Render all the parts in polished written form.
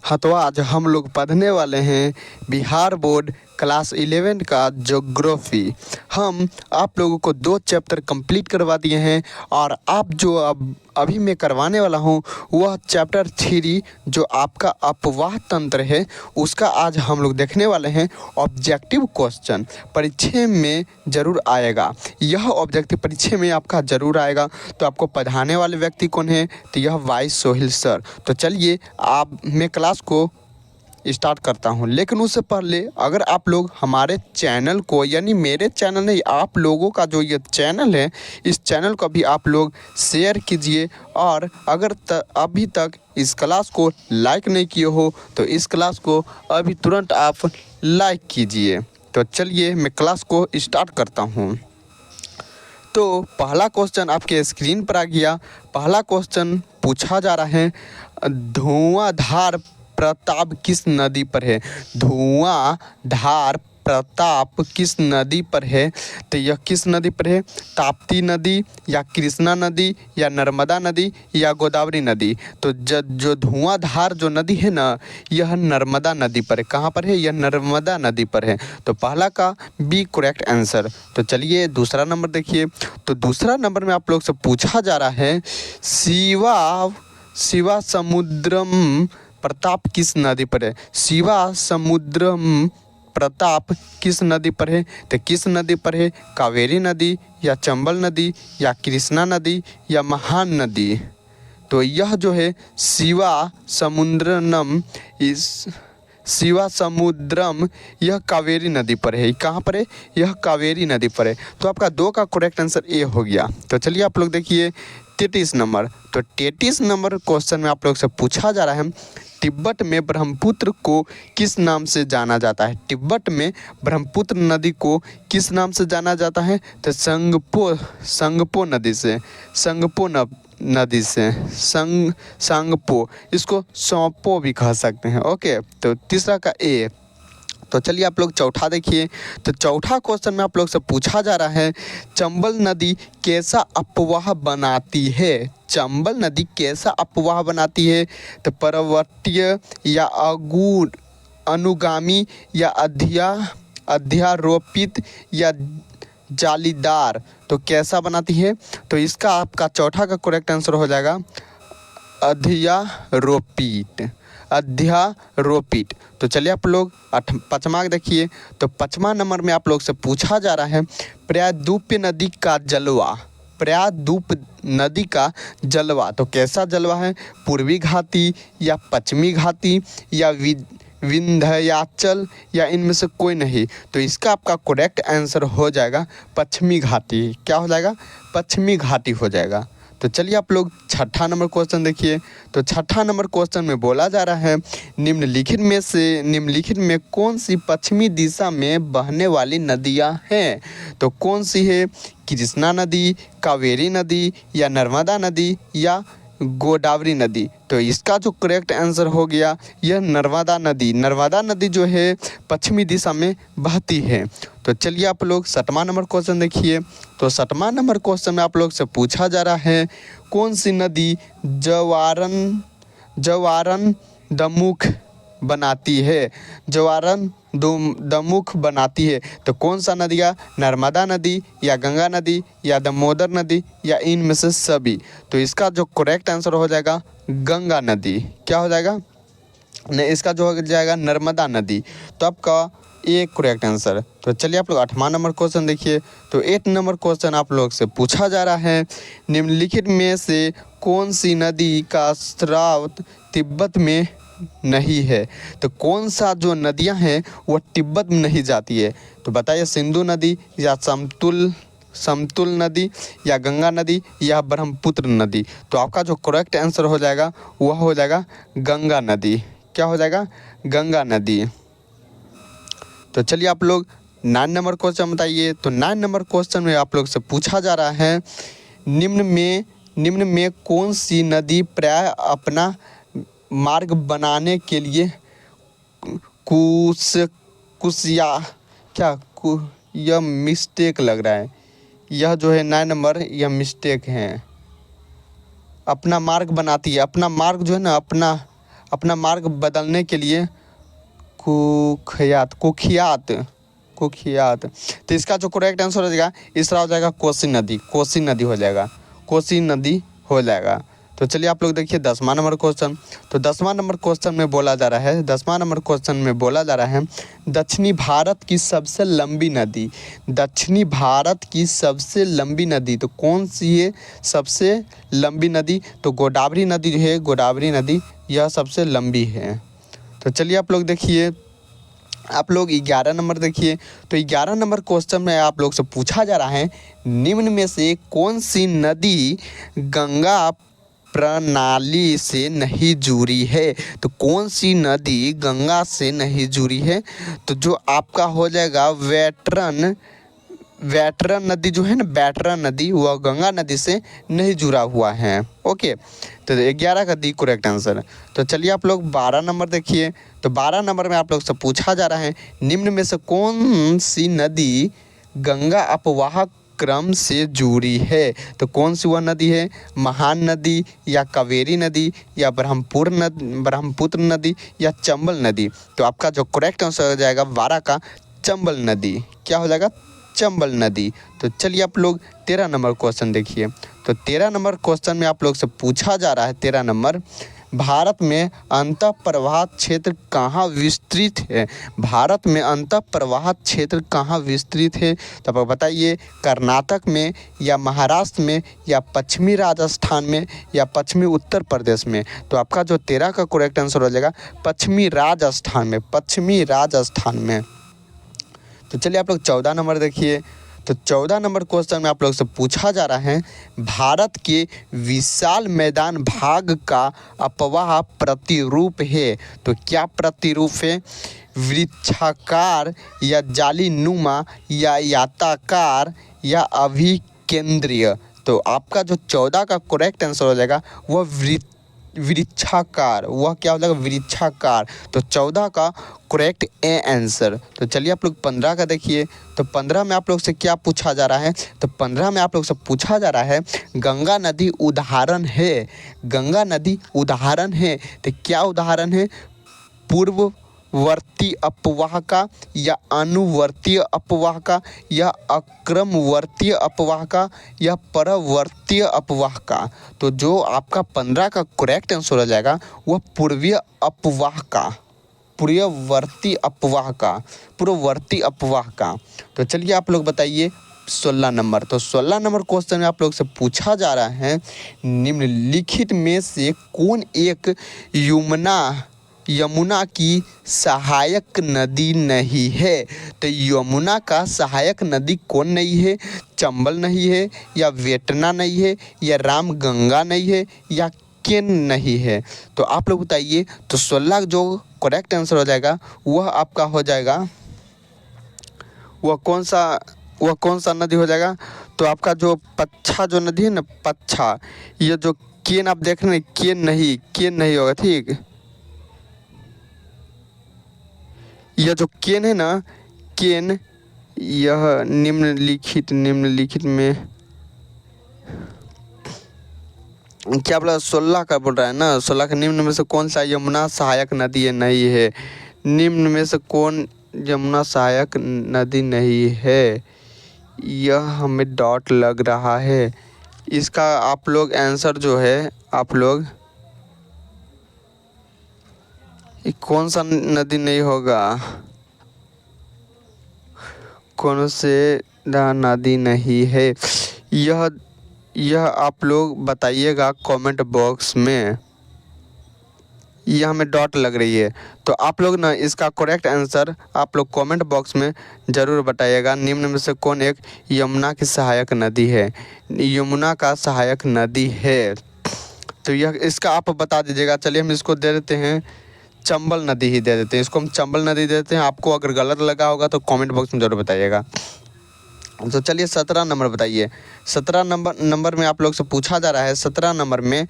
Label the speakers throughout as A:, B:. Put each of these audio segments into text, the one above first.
A: हाँ, तो आज हम लोग पढ़ने वाले हैं बिहार बोर्ड क्लास 11 का ज्योग्राफी। हम आप लोगों को 2 चैप्टर कंप्लीट करवा दिए हैं और आप जो अभी मैं करवाने वाला हूँ वह चैप्टर 3 जो आपका अपवाह तंत्र है उसका आज हम लोग देखने वाले हैं। ऑब्जेक्टिव क्वेश्चन परीक्षा में ज़रूर आएगा, यह ऑब्जेक्टिव परीक्षा में आपका ज़रूर आएगा। तो आपको पढ़ाने वाले व्यक्ति कौन है? तो यह वाई सोहिल सर। तो चलिए आप मैं क्लास को स्टार्ट करता हूं, लेकिन उससे पहले अगर आप लोग हमारे चैनल को, यानी मेरे चैनल नहीं, आप लोगों का जो ये चैनल है, इस चैनल को भी आप लोग शेयर कीजिए। और अगर अभी तक इस क्लास को लाइक नहीं किए हो तो इस क्लास को अभी तुरंत आप लाइक कीजिए। तो चलिए मैं क्लास को स्टार्ट करता हूँ। तो पहला क्वेश्चन आपके स्क्रीन पर आ गया। पहला क्वेश्चन पूछा जा रहा है, धुआंधार प्रताप किस नदी पर है? धुआंधार प्रताप किस नदी पर है? तो यह किस नदी पर है? ताप्ती नदी या कृष्णा नदी या नर्मदा नदी या गोदावरी नदी? तो जो धुआंधार जो नदी है ना, यह नर्मदा नदी पर है। कहाँ पर है? यह नर्मदा नदी पर है। तो पहला का बी करेक्ट आंसर। तो चलिए दूसरा नंबर देखिए। तो दूसरा नंबर में आप लोग से पूछा जा रहा है, शिवा समुद्रम प्रताप किस नदी पर है? शिवा समुद्रम प्रताप किस नदी पर है? तो किस नदी पर है? कावेरी नदी या चंबल नदी या कृष्णा नदी या महान नदी? तो यह जो है शिवा समुद्रम यह कावेरी नदी पर है। कहाँ पर है? यह कावेरी नदी पर है। तो आपका 2 का करेक्ट आंसर ए हो गया। तो चलिए आप लोग देखिए 33 नंबर। तो 33 नंबर क्वेश्चन में आप लोग से पूछा जा रहा है, तिब्बत में ब्रह्मपुत्र को किस नाम से जाना जाता है? तिब्बत में ब्रह्मपुत्र नदी को किस नाम से जाना जाता है? तो संगपो नदी से संगपो, इसको सौंपो भी कह सकते हैं। ओके, तो तीसरा का ए। तो चलिए आप लोग चौथा देखिए। तो चौथा क्वेश्चन में आप लोग से पूछा जा रहा है, चंबल नदी कैसा अपवाह बनाती है? चंबल नदी कैसा अपवाह बनाती है? तो पर्वतीय या अनुगामी या अध्यारोपित या जालीदार? तो कैसा बनाती है? तो इसका आपका चौथा का करेक्ट आंसर हो जाएगा अध्यारोपित। तो चलिए आप लोग पाँचवा देखिए। तो 5वां नंबर में आप लोग से पूछा जा रहा है, प्रायद्वीप नदी का जलवा तो कैसा जलवा है? पूर्वी घाटी या पश्चिमी घाटी या विंध्याचल या इनमें से कोई नहीं? तो इसका आपका करेक्ट आंसर हो जाएगा पश्चिमी घाटी। क्या हो जाएगा? पश्चिमी घाटी हो जाएगा। तो चलिए आप लोग छठा नंबर क्वेश्चन देखिए। तो छठा नंबर क्वेश्चन में बोला जा रहा है, निम्नलिखित में कौन सी पश्चिमी दिशा में बहने वाली नदियां हैं? तो कौन सी है? कृष्णा नदी, कावेरी नदी या नर्मदा नदी या गोदावरी नदी? तो इसका जो करेक्ट आंसर हो गया यह नर्मदा नदी जो है पश्चिमी दिशा में बहती है। तो चलिए आप लोग 7वां नंबर क्वेश्चन देखिए। तो 7वां नंबर क्वेश्चन में आप लोग से पूछा जा रहा है, कौन सी नदी जवारन दमुख बनाती है? जवारन दमुख बनाती है। तो कौन सा नदियाँ? नर्मदा नदी या गंगा नदी या दामोदर नदी या इनमें से सभी? तो इसका जो करेक्ट आंसर हो जाएगा गंगा नदी। क्या हो जाएगा? नहीं, इसका जो हो जाएगा नर्मदा नदी। तो आपका एक करेक्ट आंसर। तो चलिए आप लोग 8वां नंबर क्वेश्चन देखिए। तो 8 नंबर क्वेश्चन आप लोग से पूछा जा रहा है, निम्नलिखित में से कौन सी नदी का स्राव तिब्बत में नहीं है? तो कौन सा जो नदियां हैं वो तिब्बत में नहीं जाती है? तो बताइए, सिंधु नदी या समतुल नदी या गंगा नदी या ब्रह्मपुत्र नदी? तो आपका जो करेक्ट आंसर हो जाएगा वह हो जाएगा गंगा नदी। क्या हो जाएगा? गंगा नदी। तो चलिए आप लोग 9 नंबर क्वेश्चन बताइए। तो 9 नंबर क्वेश्चन में आप लोग से पूछा जा रहा है, निम्न में कौन सी नदी प्राय अपना मार्ग बनाने के लिए यह मिस्टेक लग रहा है, यह जो है 9 नंबर यह मिस्टेक है। अपना मार्ग बनाती है, अपना मार्ग जो है ना, अपना मार्ग बदलने के लिए कुख्यात। तो इसका जो करेक्ट आंसर हो जाएगा इसका हो जाएगा कोसी नदी हो जाएगा, कोसी नदी हो जाएगा। तो चलिए आप लोग देखिए 10वां नंबर क्वेश्चन। तो 10वां नंबर क्वेश्चन में बोला जा रहा है, 10वां नंबर क्वेश्चन में बोला जा रहा है दक्षिणी भारत की सबसे लंबी नदी, दक्षिणी भारत की सबसे लंबी नदी तो कौन सी है सबसे लंबी नदी? तो गोदावरी नदी जो है, गोदावरी नदी यह सबसे लंबी है। तो चलिए आप लोग देखिए, आप लोग 11 नंबर देखिए। तो 11 नंबर क्वेश्चन में आप लोग से पूछा जा रहा है निम्न में से कौन सी नदी गंगा प्रणाली से नहीं जुड़ी है? तो कौन सी नदी गंगा से नहीं जुड़ी है? तो जो आपका हो जाएगा वेटरन नदी जो है ना, वेटरन नदी, वह गंगा नदी से नहीं जुड़ा हुआ है। ओके, तो 11 का दी करेक्ट आंसर। तो चलिए आप लोग 12 नंबर देखिए। तो 12 नंबर में आप लोग से पूछा जा रहा है निम्न में से कौन सी नदी गंगा अपवाह क्रम से जुड़ी है? तो कौन सी वह नदी है? महान नदी या कावेरी नदी या ब्रह्मपुत्र नदी या चंबल नदी? तो आपका जो करेक्ट आंसर हो जाएगा 12 का चंबल नदी। क्या हो जाएगा? चंबल नदी। तो चलिए आप लोग 13 नंबर क्वेश्चन देखिए। तो 13 नंबर क्वेश्चन में आप लोग से पूछा जा रहा है 13 नंबर, भारत में अंतः प्रवाह क्षेत्र कहाँ विस्तृत है? भारत में अंतः प्रवाह क्षेत्र कहाँ विस्तृत है? तो आप बताइए, कर्नाटक में या महाराष्ट्र में या पश्चिमी राजस्थान में या पश्चिमी उत्तर प्रदेश में? तो आपका जो 13 का करेक्ट आंसर हो जाएगा पश्चिमी राजस्थान में, पश्चिमी राजस्थान में। तो चलिए आप लोग 14 नंबर देखिए। तो 14 नंबर क्वेश्चन में आप लोग से पूछा जा रहा है भारत के विशाल मैदान भाग का अपवाह प्रतिरूप है? तो क्या प्रतिरूप है? वृक्षाकार या जालीनुमा या याताकार या अभिकेंद्रीय? तो आपका जो 14 का करेक्ट आंसर हो जाएगा वह वृक्षाकार। वह क्या हो जाएगा? वृक्षाकार। तो 14 का करेक्ट ए आंसर। तो चलिए आप लोग 15 का देखिए। तो 15 में आप लोग से क्या पूछा जा रहा है? तो 15 में आप लोग से पूछा जा रहा है गंगा नदी उदाहरण है, गंगा नदी उदाहरण है। तो क्या उदाहरण है? पूर्ववर्ती अपवाह का या अनुवर्तीय अपवाह का या अक्रमवर्तीय अपवाह का या परवर्तीय अपवाह का? तो जो आपका 15 का करेक्ट आंसर हो जाएगा वह पूर्वीय अपवाह का, पूर्ववर्ती अपवाह का, पूर्ववर्ती अपवाह का। तो चलिए आप लोग बताइए 16 नंबर। तो 16 नंबर क्वेश्चन में आप लोग से पूछा जा रहा है निम्नलिखित में से कौन एक यमुना की सहायक नदी नहीं है? तो यमुना का सहायक नदी कौन नहीं है? चंबल नहीं है या वेटना नहीं है या रामगंगा नहीं है या केन नहीं है? तो आप लोग बताइए। तो 16 जो करेक्ट आंसर हो जाएगा वह आपका हो जाएगा, वह कौन सा नदी हो जाएगा? तो आपका जो पच्छा जो नदी है ना, पच्छा, ये जो केन आप देख रहे हैं, केन नहीं होगा, ठीक। यह जो केन है ना, केन, यह निम्नलिखित में क्या बोला? 16 का बोल रहा है ना, 16 का निम्न में से कौन सा यमुना सहायक नदी है? नहीं है। निम्न में से कौन यमुना सहायक नदी नहीं है? यह हमें डॉट लग रहा है। इसका आप लोग आंसर जो है, आप लोग ये कौन सा नदी नहीं होगा? कौन से नदी नहीं है? यह आप लोग बताइएगा कमेंट बॉक्स में। यह हमें डॉट लग रही है। तो आप लोग ना इसका करेक्ट आंसर आप लोग कमेंट बॉक्स में ज़रूर बताइएगा। निम्न में से कौन एक यमुना की सहायक नदी है? यमुना का सहायक नदी है। तो यह इसका आप बता दीजिएगा। चलिए हम इसको दे देते हैं चंबल नदी ही दे देते हैं, इसको हम चंबल नदी दे देते हैं। आपको अगर गलत लगा होगा तो कमेंट बॉक्स में ज़रूर बताइएगा। तो चलिए 17 नंबर बताइए। 17 नंबर में आप लोग से पूछा जा रहा है 17 नंबर में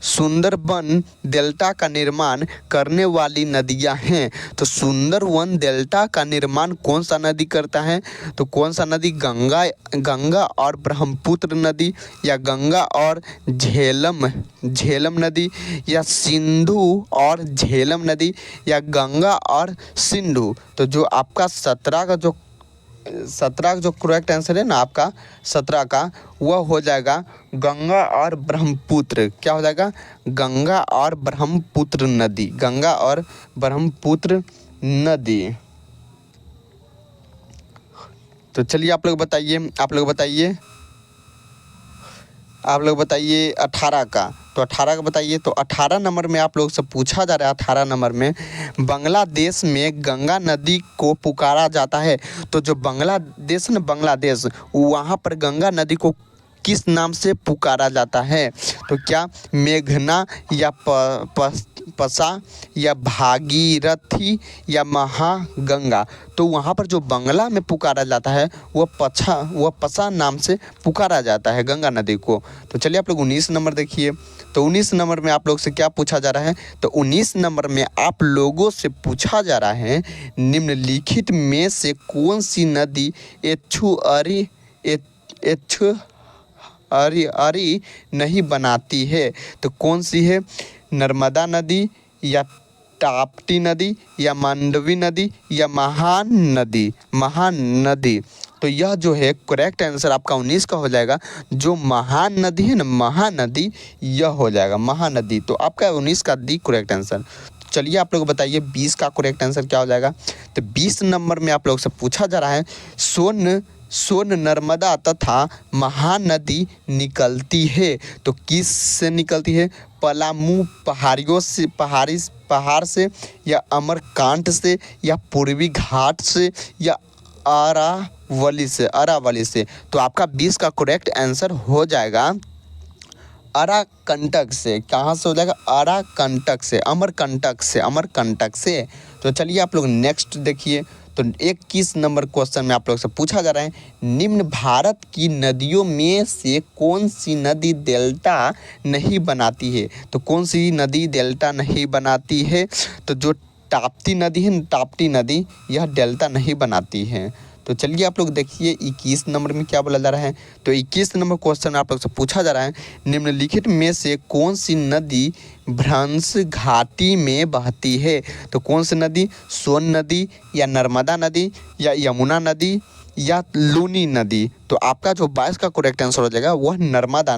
A: सुंदरबन डेल्टा का निर्माण करने वाली नदियां हैं। तो सुंदरबन डेल्टा का निर्माण कौन सा नदी करता है? तो कौन सा नदी? गंगा और ब्रह्मपुत्र नदी, या गंगा और झेलम नदी, या सिंधु और झेलम नदी, या गंगा और सिंधु। तो जो आपका 17 का जो करेक्ट आंसर है ना आपका 17 का, वह हो जाएगा गंगा और ब्रह्मपुत्र। क्या हो जाएगा? गंगा और ब्रह्मपुत्र नदी, गंगा और ब्रह्मपुत्र नदी। तो चलिए आप लोग बताइए 18 का। तो 18 का बताइए। तो 18 नंबर में आप लोग से पूछा जा रहा है, 18 नंबर में बांग्लादेश में गंगा नदी को पुकारा जाता है। तो जो बांग्लादेश ना, बांग्लादेश, वहाँ पर गंगा नदी को किस नाम से पुकारा जाता है? तो क्या मेघना, या पसा, या भागीरथी, या महागंगा। तो वहाँ पर जो बंगला में पुकारा जाता है वह पसा नाम से पुकारा जाता है गंगा नदी को। तो चलिए आप लोग 19 नंबर देखिए। तो 19 नंबर में आप लोग से क्या पूछा जा रहा है? तो 19 नंबर में आप लोगों से पूछा जा रहा है निम्नलिखित में से कौन सी नदी एस्चुअरी नहीं बनाती है? तो कौन सी है? नर्मदा नदी, या ताप्ती नदी, या मांडवी नदी, या महानदी। तो यह जो है करेक्ट आंसर आपका 19 का हो जाएगा। जो महान नदी है ना, महानदी, यह हो जाएगा महानदी। तो आपका 19 का दी करेक्ट आंसर। चलिए आप लोग बताइए 20 का करेक्ट आंसर क्या हो जाएगा? तो 20 नंबर में आप लोग से पूछा जा रहा है सोन नर्मदा तथा महानदी निकलती है। तो किस से निकलती है? पलामू पहाड़ से, या अमरकांट से, या पूर्वी घाट से, या अरावली से। तो आपका 20 का करेक्ट आंसर हो जाएगा अराकंटक से। कहाँ से हो जाएगा? अराकंटक से, अमरकंटक से। तो चलिए आप लोग नेक्स्ट देखिए। तो 21 नंबर क्वेश्चन में आप लोग से पूछा जा रहा है निम्न भारत की नदियों में से कौन सी नदी डेल्टा नहीं बनाती है? तो कौन सी नदी डेल्टा नहीं बनाती है? तो जो ताप्ती नदी है, ताप्ती नदी, यह डेल्टा नहीं बनाती है। तो चलिए आप लोग देखिए 21 नंबर में क्या बोला जा रहा है। तो 21 नंबर क्वेश्चन आप लोग से पूछा जा रहा है निम्नलिखित में से कौन सी नदी भ्रंश घाटी में बहती है? तो कौन सी नदी? सोन नदी, या नर्मदा नदी, या यमुना नदी, या लूनी नदी। तो आपका जो 22 का करेक्ट आंसर हो जाएगा वह नर्मदा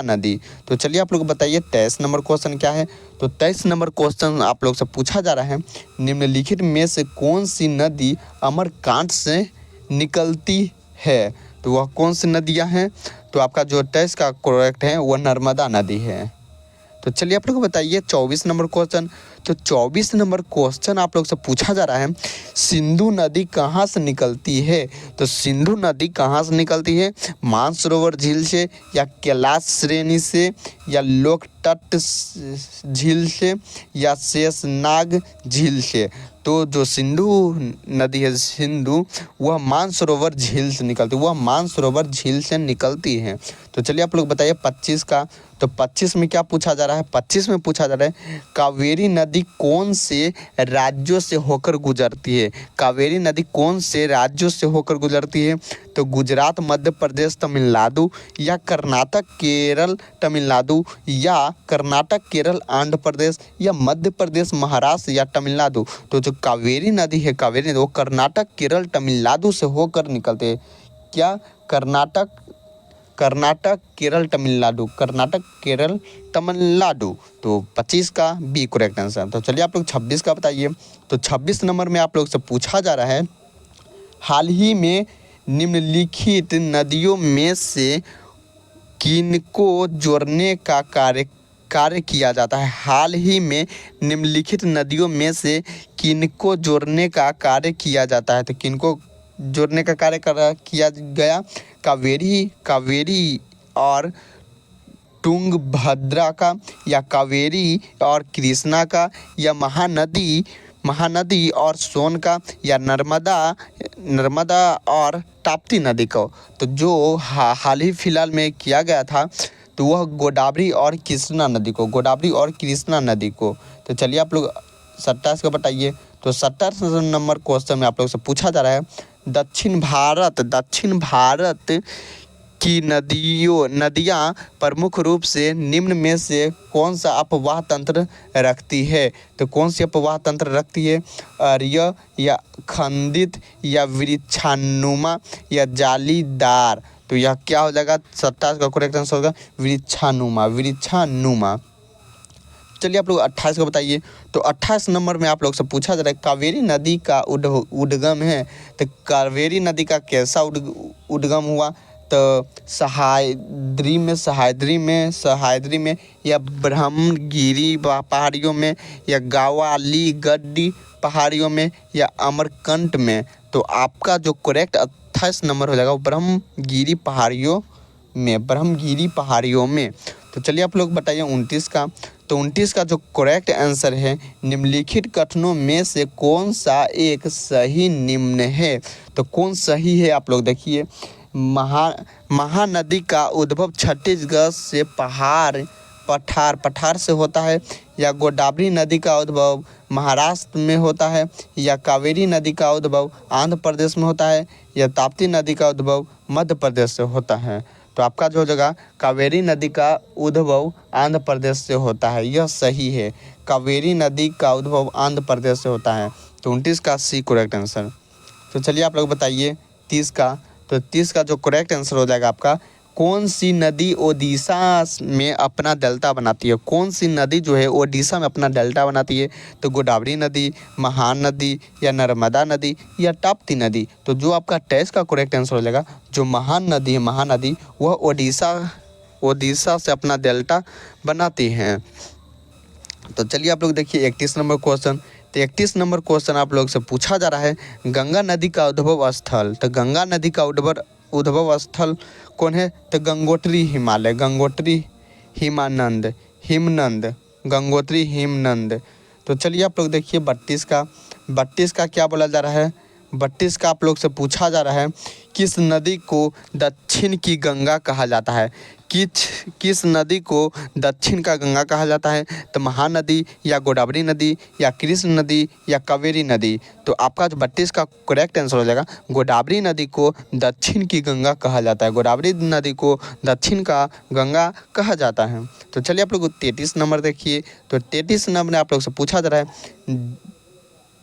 A: नदी। तो चलिए आप लोग बताइए 23 नंबर क्वेश्चन क्या है। तो 23 नंबर क्वेश्चन आप लोग से पूछा जा रहा है निम्नलिखित में से कौन सी नदी अमरकांट से निकलती है? तो वह कौन सी नदियां हैं? तो आपका जो 23 का करेक्ट है वह नर्मदा नदी है। तो चलिए आप लोग बताइए 24 नंबर क्वेश्चन। तो 24 नंबर क्वेश्चन आप लोग से पूछा जा रहा है सिंधु नदी कहाँ से निकलती है? तो सिंधु नदी कहाँ से निकलती है? मानसरोवर झील से, या कैलाश श्रेणी से, या लोकटक झील से, या शेषनाग झील से। तो जो सिंधु नदी है, सिंधु, वह मानसरोवर झील से निकलती है। तो चलिए आप लोग बताइए 25 का। तो 25 में क्या पूछा जा रहा है? 25 में पूछा जा रहा है कावेरी नदी कौन से राज्यों से होकर गुजरती है? कावेरी नदी कौन से राज्यों से होकर गुजरती है? तो गुजरात, मध्य प्रदेश, तमिलनाडु, या कर्नाटक, केरल, तमिलनाडु, या कर्नाटक, केरल, आंध्र प्रदेश, या मध्य प्रदेश, महाराष्ट्र, या तमिलनाडु। तो जो कावेरी नदी है, कावेरी नदी वो कर्नाटक, केरल, तमिलनाडु से होकर निकलते हैं। क्या? कर्नाटक, केरल, तमिलनाडु। तो 25 का बी करेक्ट आंसर। तो चलिए आप लोग 26 का बताइए। तो 26 नंबर में आप लोग से पूछा जा रहा है हाल ही में निम्नलिखित नदियों में से किनको जोड़ने का कार्य किया जाता है? हाल ही में निम्नलिखित नदियों में से किनको जोड़ने का कार्य किया जाता है? तो किनको जोड़ने का कार्य किया गया? कावेरी और तुंगभद्रा का, या कावेरी और कृष्णा का, या महानदी और सोन का, या नर्मदा और ताप्ती नदी को। तो जो हाल ही फिलहाल में किया गया था तो वह गोदावरी और कृष्णा नदी को, गोदावरी और कृष्णा नदी को। तो चलिए आप लोग 27 को बताइए। तो 27 नंबर क्वेश्चन में आप लोग से पूछा जा रहा है, दक्षिण भारत की नदियाँ प्रमुख रूप से निम्न में से कौन सा अपवाह तंत्र रखती है। तो कौन सी अपवाह तंत्र रखती है? अर्य या खंडित या वृक्षानुमा या जालीदार। तो यह क्या हो जाएगा? 27 का करेक्ट आंसर होगा वृक्षानुमा। चलिए आप लोग 28 को बताइए। तो 28 नंबर में आप लोग से पूछा जा रहा है, कावेरी नदी का उद्गम है। तो कावेरी नदी का कैसा उद्गम हुआ? तो सह्याद्री में या ब्रह्मगिरी पहाड़ियों में या गावालीगढ़ पहाड़ियों में या अमरकंटक में। तो आपका जो करेक्ट 28 नंबर हो जाएगा वो ब्रह्मगिरी पहाड़ियों में। तो चलिए आप लोग बताइए 29 का। तो 29 का जो करेक्ट आंसर है, निम्नलिखित कथनों में से कौन सा एक सही निम्न है। तो कौन सही है आप लोग देखिए, महानदी का उद्भव छत्तीसगढ़ से पठार से होता है, या गोदावरी नदी का उद्भव महाराष्ट्र में होता है, या कावेरी नदी का उद्भव आंध्र प्रदेश में होता है, या ताप्ती नदी का उद्भव मध्य प्रदेश से होता है। तो आपका जो जगह कावेरी नदी का उद्भव आंध्र प्रदेश से होता है, यह सही है। कावेरी नदी का उद्भव आंध्र प्रदेश से होता है। तो 29 का सी करेक्ट आंसर। तो चलिए आप लोग बताइए 30 का। तो 30 का जो करेक्ट आंसर हो जाएगा आपका, कौन सी नदी ओडिशा में अपना डेल्टा बनाती है। कौन सी नदी जो है ओडिशा में अपना डेल्टा बनाती है। तो गोदावरी नदी, महानदी या नर्मदा नदी या ताप्ती नदी। तो जो आपका टेस्ट का करेक्ट आंसर हो जाएगा, जो महानदी वह ओडिशा से अपना डेल्टा बनाती हैं। तो चलिए आप लोग देखिए 31 नंबर क्वेश्चन। तो 31 नंबर क्वेश्चन आप लोग से पूछा जा रहा है, गंगा नदी का उद्भव स्थल। तो गंगा नदी का उद्भव स्थल कौन है? तो गंगोत्री हिमनंद। तो चलिए आप लोग देखिए 32 का। 32 का क्या बोला जा रहा है? 32 का आप लोग से पूछा जा रहा है, किस नदी को दक्षिण की गंगा कहा जाता है। किस नदी को दक्षिण का गंगा कहा जाता है? तो महानदी या गोदावरी नदी या कृष्ण नदी या कावेरी नदी। तो आपका जो 32 का करेक्ट आंसर हो जाएगा, गोदावरी नदी को दक्षिण की गंगा कहा जाता है। गोदावरी नदी को दक्षिण का गंगा कहा जाता है। तो चलिए आप लोग 33 नंबर देखिए। तो 33 नंबर में आप लोग से पूछा जा रहा है,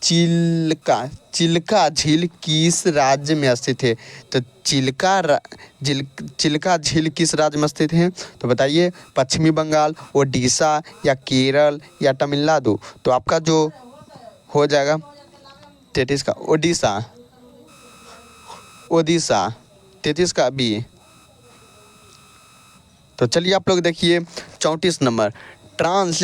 A: चिल्का झील किस राज्य में स्थित है। तो चिल्का झील किस राज्य में स्थित है? तो बताइए, पश्चिमी बंगाल, ओडिशा या केरल या तमिलनाडु। तो आपका जो हो जाएगा 33 का ओडिशा 33 का बी। तो चलिए आप लोग देखिए 34 नंबर, ट्रांस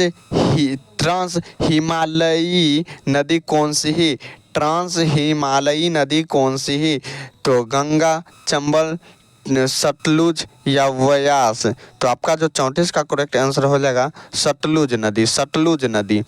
A: हिमालयी नदी कौन सी है। ट्रांस हिमालयी नदी कौन सी है? तो गंगा, चंबल, सतलुज या व्यास। तो आपका जो 34 का करेक्ट आंसर हो जाएगा सतलुज नदी।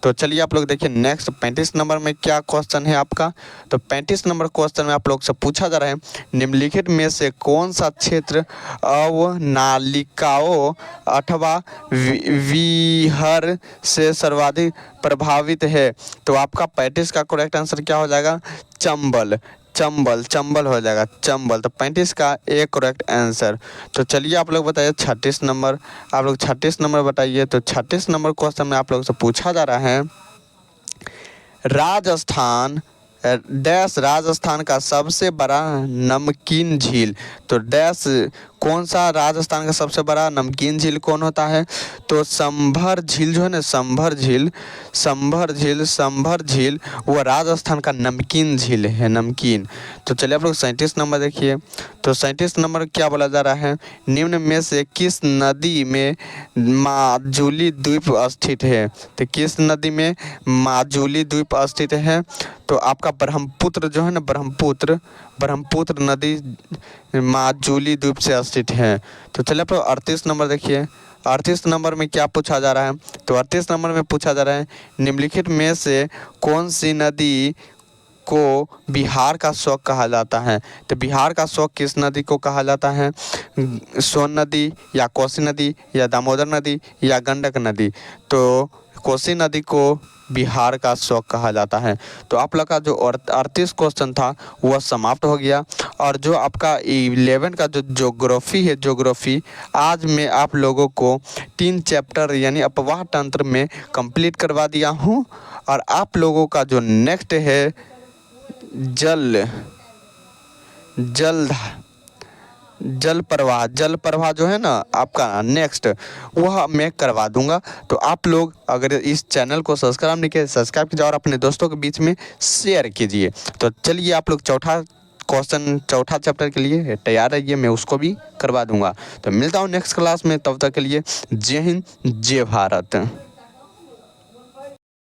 A: तो चलिए आप लोग देखिए नेक्स्ट 35 नंबर में क्या क्वेश्चन है आपका। तो 35 नंबर क्वेश्चन में आप लोग से पूछा जा रहा है, निम्नलिखित में से कौन सा क्षेत्र अवनालिकाओं अथवा विहर से सर्वाधिक प्रभावित है। तो आपका 35 का करेक्ट आंसर क्या हो जाएगा? चंबल हो जाएगा, चंबल। तो 35 का ए करेक्ट आंसर। तो चलिए आप लोग बताइए 36 नंबर। आप लोग 36 नंबर बताइए। तो 36 नंबर क्वेश्चन में आप लोग से पूछा जा रहा है, राजस्थान का सबसे बड़ा नमकीन झील। तो कौन सा राजस्थान का सबसे बड़ा नमकीन झील कौन होता है? तो संभर झील जो है ना, संभर झील वो राजस्थान का नमकीन झील है, नमकीन। तो चलिए आप लोग 37 नंबर देखिए। तो 37 नंबर क्या बोला जा रहा है, निम्न में से किस नदी में माजुली द्वीप स्थित है। तो किस नदी में माजुली द्वीप स्थित है? तो आपका ब्रह्मपुत्र जो है ना, ब्रह्मपुत्र नदी माजुली द्वीप से स्थित है। तो चलिए आप लोग 38 नंबर देखिए। 38 नंबर में क्या पूछा जा रहा है? तो 38 नंबर में पूछा जा रहा है, निम्नलिखित में से कौन सी नदी को बिहार का शौक कहा जाता है। तो बिहार का शौक किस नदी को कहा जाता है? सोन नदी या कोसी नदी या दामोदर नदी या गंडक नदी? तो कोसी नदी को बिहार का शौक कहा जाता है। तो आप लोग का जो 38 क्वेश्चन था वह समाप्त हो गया। और जो आपका 11 का जो ज्योग्राफी है, ज्योग्राफी आज मैं आप लोगों को 3 चैप्टर यानी अपवाह तंत्र में कंप्लीट करवा दिया हूँ। और आप लोगों का जो नेक्स्ट है जल प्रवाह जो है ना आपका नेक्स्ट, वह मैं करवा दूंगा। तो आप लोग अगर इस चैनल को सब्सक्राइब नहीं किए, सब्सक्राइब कीजिए और अपने दोस्तों के बीच में शेयर कीजिए। तो चलिए आप लोग चौथा चैप्टर के लिए तैयार रहिए, मैं उसको भी करवा दूंगा। तो मिलता हूँ नेक्स्ट क्लास में, तब तक के लिए जय हिंद जय भारत।